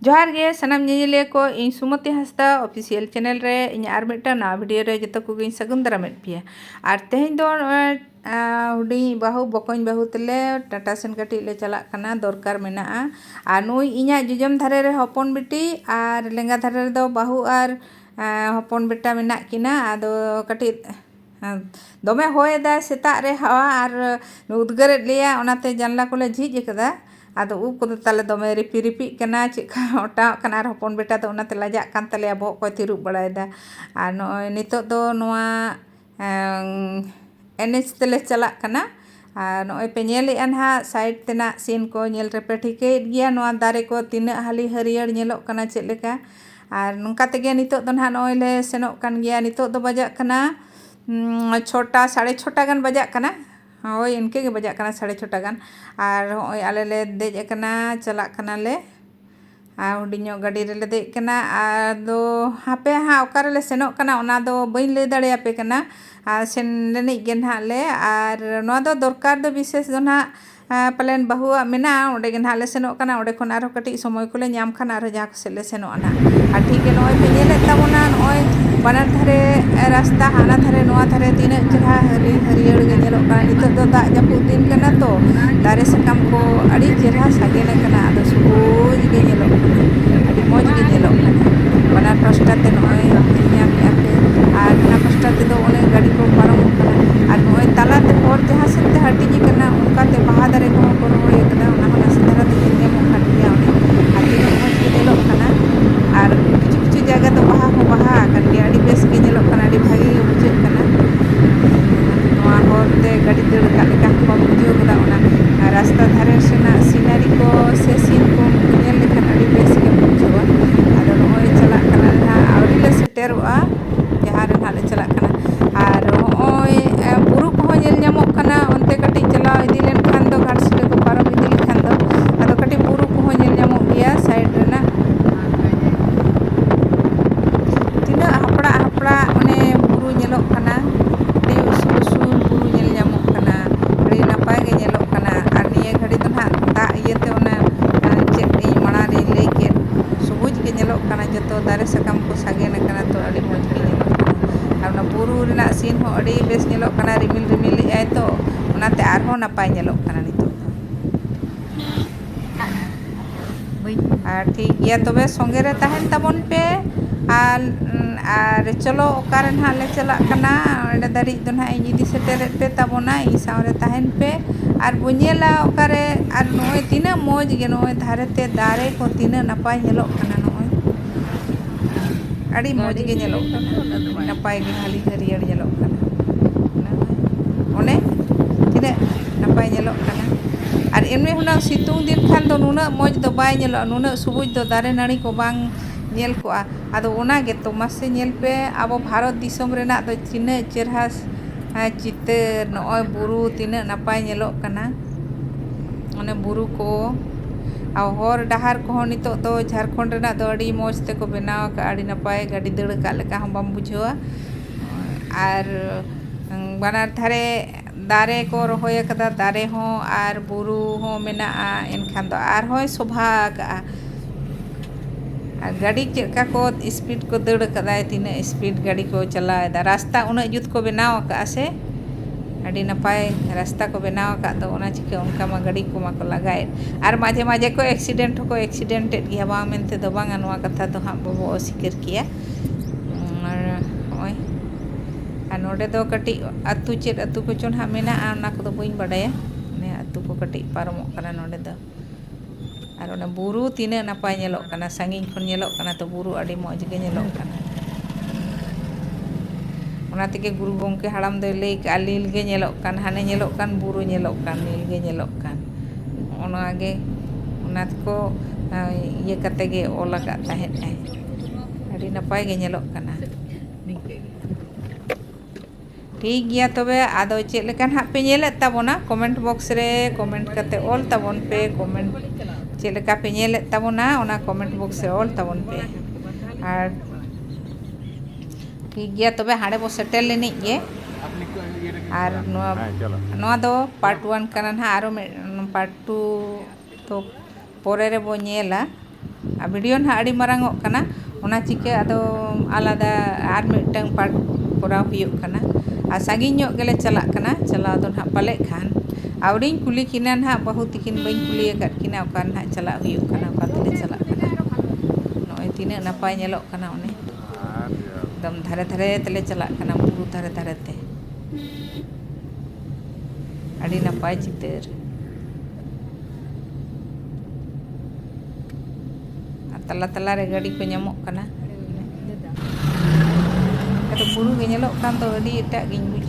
जोहार गे सनाम ñeñelia को इन सुमति Hansda official channel रे इन आर मिटन ना वीडियो रे जतो को गिन सगुन दरामेट पिया आर तेहेन दो हुडी बाहु बकंज बाहु तले टाटा सेन कटी ले चला कना दरकार मेना आ नुई इña जुजम धारे रे हपन बिटी आर लेंगा धारे रे दो बाहु आर हपन बेटा मेना किना आदो कटी दमे होय दा सेता रे हवा आर उदगार लिया ओनाते जानला कोले झिज कदा आदो उ को ताले दमे रिपी रिपी कना चिका ओटा कना आर हपन बेटा तो ओनाते लाजा कान ताले बो को तिरु बड़ायदा आर नय नितो दो नोआ एनएच तेले चला कना आर नय पे नेल एनहा साइड तेना सीन को नेल रे पे ठिके गिया नोआ दारे को तिना हाली हरियर नेलो कना चेक लेका आर नंका तेगे नितो दो ना नय ले सेनो कान गिया नितो दो बजा कना 6टा 6:30 गान बजा कना होय इनके के बजा कना 6:30 गान आर होय आले ले देज कना चला कना ले आ हुडिño गाड़ी रे ले देज कना आदो हापे हा ओकारे ले सेनो कना ओना दो बइन ले दाड़े आपे कना आ सेन लेनि गे ना ले आर नो दो दरकार दो विशेष दो ना पलेन बहुआ मेना ओडे गे ना ले सेनो कना ओडे खन आरो कटी समय को ले नाम खान आरो जा को से ले सेनो ना आ ठीक नय पे नेले ताबोना नय बानार धारे रास्ता हाना धारे नोआ धारे तीना चेहरा हरियर गे नेलो का नितो दो दा जापुद दिन कना तो दारे सकम को अड़ी चेहरा सागेन कना आदो सुबुज गे नेलो अड़ी मौज गे नेलो बानार पास्टा ते नय न्याम आपे आर ना पास्टा ते दो ओने गाड़ी को पारम कना आर नय ताला ते और जहां से ते हटिनी कना उनका ते बाहा दारे को रोय कना ओना हना सदरा ते नेम खाटिया ओने आदि मौज गे नेलो कना आर किछु जगह तो बाहा हो बाहा kan dia adi bes ge nyelok kana adi bhagi bujut kana noa horte gadi deur ka leka ko bujo kada ona rasta dhare sena scenery ko se scene ko nyel lekhan adi bes ge bujoa ado noy chala kana na auri le seteroa jahan re hale chala kana ar hoy buru ko nyel nyamok kana onte kati chala idi len khan do ghat sile ko param idi lekhan do ado kati buru ko nyel nyamok dia side rena ओने बुरु नेलोक कना D उसूल बुरु nail जामोक कना D नपाय गे नेलोक कना are निये घड़ी तो ना दा इयते ओना चेक इ मणा रे लई के सुबुज गे नेलोक कना जतो दारे सकम को सागेन कना तो अडी मोज गे नेलोक कना आर ना बुरु रेना सीन हो अडी बेस नेलोक कना रिमिल रिमिल आय तो ओनाते आर हो नपाय नेलोक कना नितो आर ठीक गया तबे संगे रे ताहेन ताबन पे आर चलो ओकारे ना ले चला कना ओडे दारी दो ना इन इदी सेटेरे पे ताबोना इ सावरे ताहेन पे आर बुñेला ओकारे आर नय तिना मौज गे नय धारे ते दारे को तिना नपाय नेलोक कना नय अडी मौज गे नेलोक कना नपाय गे हाली हरियर नेलोक कना ओने तिना नपाय नेलोक कना आर एमने हुना सितुंग दिन खान दो नुना मौज दो बाय नेलो नुना सुबुज दो दारे नाड़ी को बांग नेल को आदो ओना गे तो मासे नेल पे आबो भारत दिसोम रेना दो चिना चेहरा चितर नय बुरु तिना नपाय नेलोक कना ओने बुरु को आ हर डहार को नितो दो झारखंड रेना दो अडी मौज ते को बनाव का अडी नपाय गाड़ी दड़ का लेका हम बम बुझवा आर बानार धारे दारे को रोहय कदा दारे हो आर बुरु हो मेना एनखान दो आर होय शोभा का गाड़ी चेका को स्पीड को दड़ कदा तीना स्पीड गाड़ी को चलाएदा रास्ता उना जुत को बनाव का से अडी नपाय रास्ता को बनाव का तो ओना चिके उनका मा गाड़ी को मा को लगाए आर माझे माझे को एक्सीडेंट गिया बा मेनते दो बांगा नोआ कथा तो हम बबो सिकर किया और ओय आ नोडे दो कटी अतु चेत अतु को चोन हा मेना ना को दो बइन बडाया ने अतु को कटी पारमो कना नोडे दो आर ओना बुरु तिना नपाय नेलोक कना सांगिन खन नेलोक कना तो बुरु अडी मौज गे नेलोक कना ओना तेगे गुरु गंके हाड़ाम दो लई का लील गे नेलोक कान हाने नेलोक कान बुरु नेलोक कान लील गे नेलोक कान ओना गे ओना को ये कते गे ओला का ताहेन आय अडी नपाय गे नेलोक कना ठीक गया तबे आदो चेक लेकान हा पे नेले ताबोना कमेंट बॉक्स रे कमेंट कते ऑल ताबोन पे कमेंट चेक लेका पे नेले ताबोना ओना कमेंट बॉक्स रे ऑल ताबोन पे आर ठीक गया तबे हाड़े बो सेटल लेनि गे आर नोआ दो पार्ट 1 कना ना आरो पार्ट 2 तो पोरे रे बो नेला वीडियो ना आड़ी मारांगो कना ओना चिके अदो आलादा आर मिटंग पार्ट कोराव हुयुग कना आ सागिन ᱧᱚᱜ गेले चलाक कना चलाव दो ना पाले खान आवड़िन कुली किना ना बहु तिकिन बइन कुली अकाद किना ओका ना चला हुयुग कना ओका तेले चलाक कना नोय तिना नापाय ñelok कना ओने एकदम धारे धारे तेले चलाक कना बुरु धारे धारे ते आड़ी नापाय चितर तला तला रे गाड़ी को ñamok कना कतो बुरु गे ñelok kan तो अड़ी एटा गिन बुझ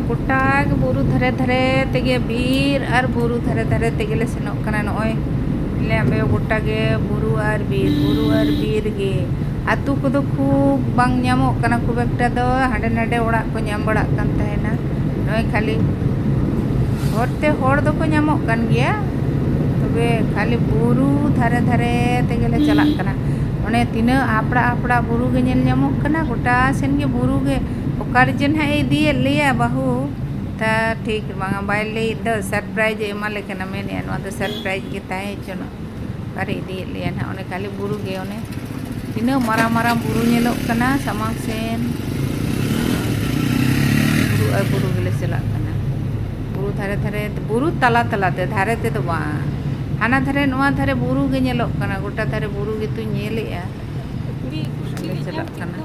गोटा बुरु धरे धरे तेगे बीर और बुरु धरे धरे तेगे सेनोक कना नय ले आबे गोटा गे बुरु और बीर गे आतु को दो खूब बांग ñamok कना खूब एकटा दो हाडे नाडे ओड़ा को ñam बड़ा कान तहेना नय खाली होरते होड़ दो को ñamok कान गिया तबे खाली बुरु धरे धरे तेगे ले चलाक कना ओने तिना आपड़ा आपड़ा बुरु गे ñel ñamok कना गोटा सेन गे बुरु गे ओकारिजन है दिए लिया बहु ता ठीक बांगा बाय ले द सरप्राइज एमा लेकना मेने नवा द सरप्राइज गे ताहे चनो कारे दिए लिया ना ओने खाली बुरु गे ओने तिना मारा मारा बुरु ñelok कना सामांग सेन बुरु गेले चलाक कना बुरु धारे धारे बुरु तला तला ते धारे ते तो बा हाना धारे नवा धारे बुरु गे ñelok कना गोटा धारे बुरु गे तु ñeleया चलाक कना